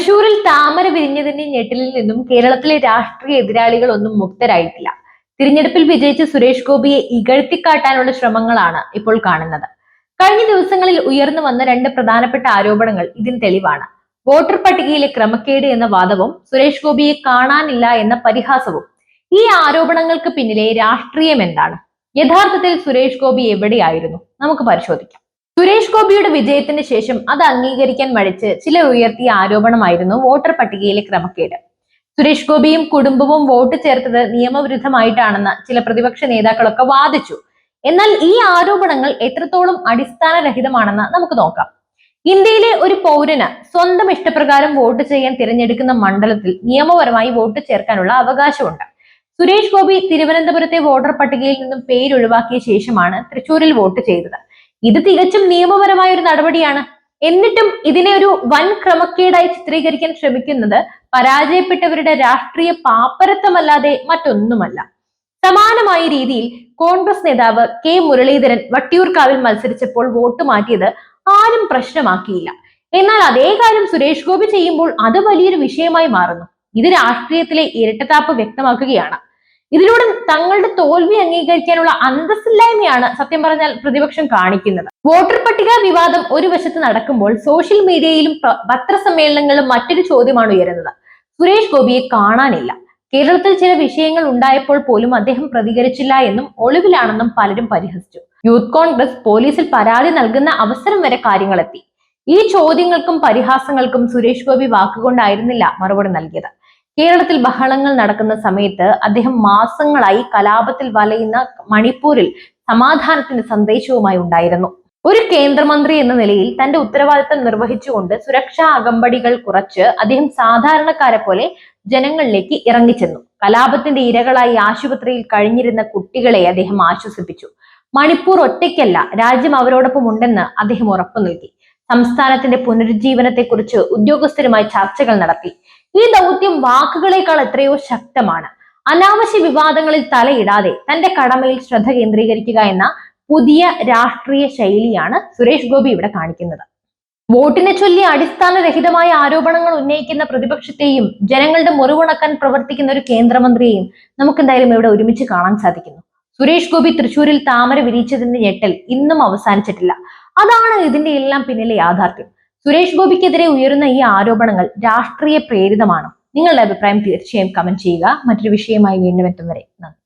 തൃശൂരിൽ താമര വിരിഞ്ഞതിന്റെ ഞെട്ടലിൽ നിന്നും കേരളത്തിലെ രാഷ്ട്രീയ എതിരാളികളൊന്നും മുക്തരായിട്ടില്ല. തിരഞ്ഞെടുപ്പിൽ വിജയിച്ച സുരേഷ് ഗോപിയെ ഇകഴ്ത്തിക്കാട്ടാനുള്ള ശ്രമങ്ങളാണ് ഇപ്പോൾ കാണുന്നത്. കഴിഞ്ഞ ദിവസങ്ങളിൽ ഉയർന്നു വന്ന രണ്ട് പ്രധാനപ്പെട്ട ആരോപണങ്ങൾ ഇതിന് തെളിവാണ്. വോട്ടർ പട്ടികയിലെ ക്രമക്കേട് എന്ന വാദവും സുരേഷ് ഗോപിയെ കാണാനില്ല എന്ന പരിഹാസവും. ഈ ആരോപണങ്ങൾക്ക് പിന്നിലെ രാഷ്ട്രീയം എന്താണ്? യഥാർത്ഥത്തിൽ സുരേഷ് ഗോപി എവിടെയായിരുന്നു? നമുക്ക് പരിശോധിക്കാം. സുരേഷ് ഗോപിയുടെ വിജയത്തിന് ശേഷം അത് അംഗീകരിക്കാൻ മടിച്ച് ചിലർ ഉയർത്തിയ ആരോപണമായിരുന്നു വോട്ടർ പട്ടികയിലെ ക്രമക്കേട്. സുരേഷ് ഗോപിയും കുടുംബവും വോട്ട് ചേർത്തത് നിയമവിരുദ്ധമായിട്ടാണെന്ന് ചില പ്രതിപക്ഷ നേതാക്കളൊക്കെ വാദിച്ചു. എന്നാൽ ഈ ആരോപണങ്ങൾ എത്രത്തോളം അടിസ്ഥാനരഹിതമാണെന്ന് നമുക്ക് നോക്കാം. ഇന്ത്യയിലെ ഒരു പൗരന് സ്വന്തം ഇഷ്ടപ്രകാരം വോട്ട് ചെയ്യാൻ തിരഞ്ഞെടുക്കുന്ന മണ്ഡലത്തിൽ നിയമപരമായി വോട്ട് ചേർക്കാനുള്ള അവകാശമുണ്ട്. സുരേഷ് ഗോപി തിരുവനന്തപുരത്തെ വോട്ടർ പട്ടികയിൽ നിന്നും പേരൊഴിവാക്കിയ ശേഷമാണ് തൃശൂരിൽ വോട്ട് ചെയ്തത്. ഇത് തികച്ചും നിയമപരമായ ഒരു നടപടിയാണ്. എന്നിട്ടും ഇതിനെ ഒരു വൻ ക്രമക്കേടായി ചിത്രീകരിക്കാൻ ശ്രമിക്കുന്നത് പരാജയപ്പെട്ടവരുടെ രാഷ്ട്രീയ പാപ്പരത്വമല്ലാതെ മറ്റൊന്നുമല്ല. സമാനമായ രീതിയിൽ കോൺഗ്രസ് നേതാവ് കെ മുരളീധരൻ വട്ടിയൂർക്കാവിൽ മത്സരിച്ചപ്പോൾ വോട്ട് മാറ്റിയത് ആരും പ്രശ്നമാക്കിയില്ല. എന്നാൽ അതേ കാര്യം സുരേഷ് ഗോപി ചെയ്യുമ്പോൾ അത് വലിയൊരു വിഷയമായി മാറുന്നു. ഇത് രാഷ്ട്രീയത്തിലെ ഇരട്ടത്താപ്പ് വ്യക്തമാക്കുകയാണ്. ഇതിലൂടെ തങ്ങളുടെ തോൽവി അംഗീകരിക്കാനുള്ള അന്തസ്സില്ലായ്മയാണ് സത്യം പറഞ്ഞാൽ പ്രതിപക്ഷം കാണിക്കുന്നത്. വോട്ടർ പട്ടിക വിവാദം ഒരു വശത്ത് നടക്കുമ്പോൾ സോഷ്യൽ മീഡിയയിലും പത്രസമ്മേളനങ്ങളിലും മറ്റൊരു ചോദ്യമാണ് ഉയരുന്നത്. സുരേഷ് ഗോപിയെ കാണാനില്ല. കേരളത്തിൽ ചില വിഷയങ്ങൾ ഉണ്ടായപ്പോൾ പോലും അദ്ദേഹം പ്രതികരിച്ചില്ല എന്നും ഒളിവിലാണെന്നും പലരും പരിഹസിച്ചു. യൂത്ത് കോൺഗ്രസ് പോലീസിൽ പരാതി നൽകുന്ന അവസരം വരെ കാര്യങ്ങളെത്തി. ഈ ചോദ്യങ്ങൾക്കും പരിഹാസങ്ങൾക്കും സുരേഷ് ഗോപി വാക്കുകൊണ്ടായിരുന്നില്ല മറുപടി നൽകിയത്. കേരളത്തിൽ ബഹളങ്ങൾ നടക്കുന്ന സമയത്ത് അദ്ദേഹം മാസങ്ങളായി കലാപത്തിൽ വലയുന്ന മണിപ്പൂരിൽ സമാധാനത്തിന്റെ സന്ദേശവുമായി ഉണ്ടായിരുന്നു. ഒരു കേന്ദ്രമന്ത്രി എന്ന നിലയിൽ തന്റെ ഉത്തരവാദിത്തം നിർവഹിച്ചുകൊണ്ട് സുരക്ഷാ അകമ്പടികൾ കുറച്ച് അദ്ദേഹം സാധാരണക്കാരെ പോലെ ജനങ്ങളിലേക്ക് ഇറങ്ങിച്ചെന്നു. കലാപത്തിന്റെ ഇരകളായി ആശുപത്രിയിൽ കഴിഞ്ഞിരുന്ന കുട്ടികളെ അദ്ദേഹം ആശ്വസിപ്പിച്ചു. മണിപ്പൂർ ഒറ്റയ്ക്കല്ല, രാജ്യം അവരോടൊപ്പം ഉണ്ടെന്ന് അദ്ദേഹം ഉറപ്പു നൽകി. സംസ്ഥാനത്തിന്റെ പുനരുജ്ജീവനത്തെക്കുറിച്ച് ഉദ്യോഗസ്ഥരുമായി ചർച്ചകൾ നടത്തി. ഈ ദൗത്യം വാക്കുകളേക്കാൾ എത്രയോ ശക്തമാണ്. അനാവശ്യ വിവാദങ്ങളിൽ തലയിടാതെ തന്റെ കടമയിൽ ശ്രദ്ധ കേന്ദ്രീകരിക്കുക എന്ന പുതിയ രാഷ്ട്രീയ ശൈലിയാണ് സുരേഷ് ഗോപി ഇവിടെ കാണിക്കുന്നത്. വോട്ടിനെ ചൊല്ലി അടിസ്ഥാനരഹിതമായ ആരോപണങ്ങൾ ഉന്നയിക്കുന്ന പ്രതിപക്ഷത്തെയും ജനങ്ങളുടെ മുറിവുണക്കാൻ പ്രവർത്തിക്കുന്ന ഒരു കേന്ദ്രമന്ത്രിയെയും നമുക്ക് എന്തായാലും ഇവിടെ ഒരുമിച്ച് കാണാൻ സാധിക്കുന്നു. സുരേഷ് ഗോപി തൃശൂരിൽ താമര വിരിച്ചതിന്റെ ഞെട്ടൽ ഇന്നും അവസാനിച്ചിട്ടില്ല. അതാണ് ഇതിന്റെ എല്ലാം പിന്നിലെ യാഥാർത്ഥ്യം. സുരേഷ് ഗോപിക്കെതിരെ ഉയരുന്ന ഈ ആരോപണങ്ങൾ രാഷ്ട്രീയ പ്രേരിതമാണ്. നിങ്ങളുടെ അഭിപ്രായം തീർച്ചയായും കമന്റ് ചെയ്യുക. മറ്റൊരു വിഷയമായി വീണ്ടും എത്തും വരെ നന്ദി.